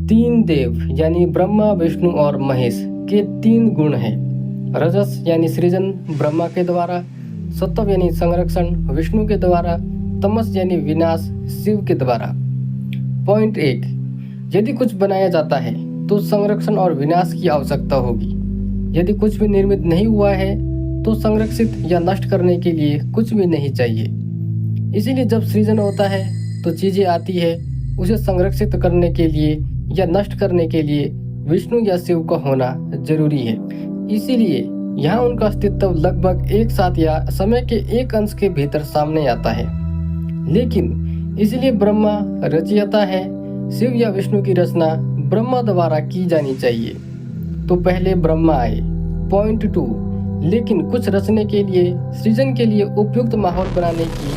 तीन देव यानी ब्रह्मा, विष्णु और महेश के तीन गुण हैं। रजस यानी सृजन ब्रह्मा के द्वारा, सत्व यानी संरक्षण विष्णु के द्वारा, तमस यानी विनाश शिव के द्वारा। पॉइंट 1, यदि कुछ बनाया जाता है तो संरक्षण और विनाश की आवश्यकता होगी। यदि कुछ भी निर्मित नहीं हुआ है तो संरक्षित या नष्ट करने के लिए कुछ भी नहीं चाहिए। इसीलिए जब सृजन होता है तो चीजें आती है, उसे संरक्षित करने के लिए या नष्ट करने के लिए विष्णु या शिव का होना जरूरी है। इसीलिए यहाँ उनका अस्तित्व लगभग एक साथ या समय के एक अंश के भीतर सामने आता है। लेकिन इसलिए ब्रह्मा रचयिता है, शिव या विष्णु की रचना ब्रह्मा द्वारा की जानी चाहिए। तो पहले ब्रह्मा आए। पॉइंट 2, लेकिन कुछ रचने के लिए, सृजन के लिए उपयुक्त माहौल बनाने की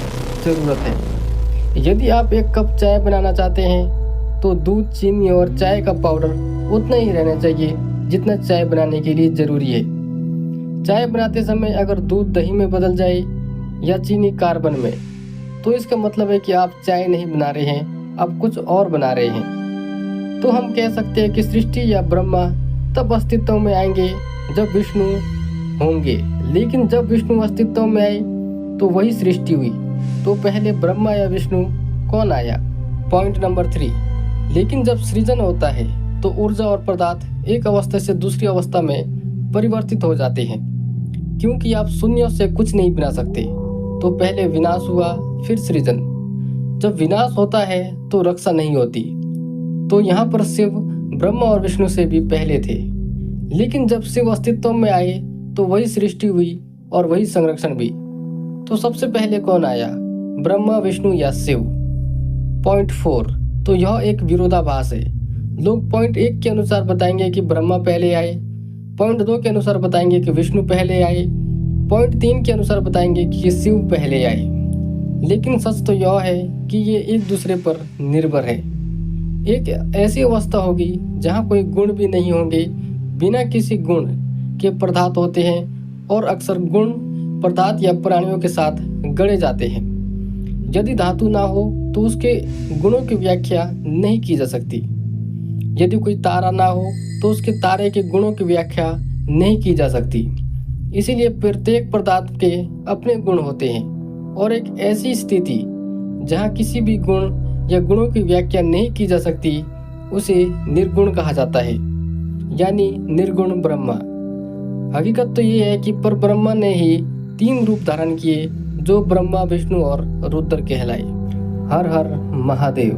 जरूरत है। यदि आप एक कप चाय बनाना चाहते हैं तो दूध, चीनी और चाय का पाउडर उतना ही रहना चाहिए जितना चाय बनाने के लिए जरूरी है। चाय बनाते समय अगर दूध दही में बदल जाए या चीनी कार्बन में, तो इसका मतलब है कि आप चाय नहीं बना रहे हैं, आप कुछ और बना रहे हैं। तो हम कह सकते हैं कि सृष्टि या ब्रह्मा तब अस्तित्व में आएंगे जब विष्णु होंगे, लेकिन जब विष्णु अस्तित्व में आए तो वही सृष्टि हुई। तो पहले ब्रह्मा या विष्णु कौन आया? पॉइंट नंबर 3, लेकिन जब सृजन होता है तो ऊर्जा और पदार्थ एक अवस्था से दूसरी अवस्था में परिवर्तित हो जाते हैं, क्योंकि आप शून्य से कुछ नहीं बना सकते। तो पहले विनाश हुआ, फिर सृजन। जब विनाश होता है तो रक्षा नहीं होती। तो यहाँ पर शिव ब्रह्मा और विष्णु से भी पहले थे, लेकिन जब शिव अस्तित्व में आए तो वही सृष्टि हुई और वही संरक्षण भी। तो सबसे पहले कौन आया, ब्रह्मा, विष्णु या शिव? पॉइंट 4, तो यह एक विरोधाभास है। लोग पॉइंट 1 के अनुसार बताएंगे कि ब्रह्मा पहले आए, पॉइंट 2 के अनुसार बताएंगे कि विष्णु पहले आए, पॉइंट 3 के अनुसार बताएंगे कि शिव पहले आए। लेकिन सच तो यह है कि ये एक दूसरे पर निर्भर है। एक ऐसी अवस्था होगी जहाँ कोई गुण भी नहीं होंगे, बिना किसी गुण के पदार्थ होते हैं और अक्सर गुण पदार्थ या प्राणियों के साथ गढ़े जाते हैं। यदि धातु ना हो तो उसके गुणों की व्याख्या नहीं की जा सकती। यदि कोई तारा ना हो तो उसके तारे के गुणों की व्याख्या नहीं की जा सकती। इसीलिए प्रत्येक पदार्थ के अपने गुण होते हैं, और एक ऐसी स्थिति जहाँ किसी भी गुण या गुणों की व्याख्या नहीं की जा सकती उसे निर्गुण कहा जाता है, यानी निर्गुण ब्रह्मा। हकीकत तो ये है कि पर ब्रह्मा ने ही 3 रूप धारण किए, जो ब्रह्मा, विष्णु और रुद्र कहलाए। हर हर महादेव।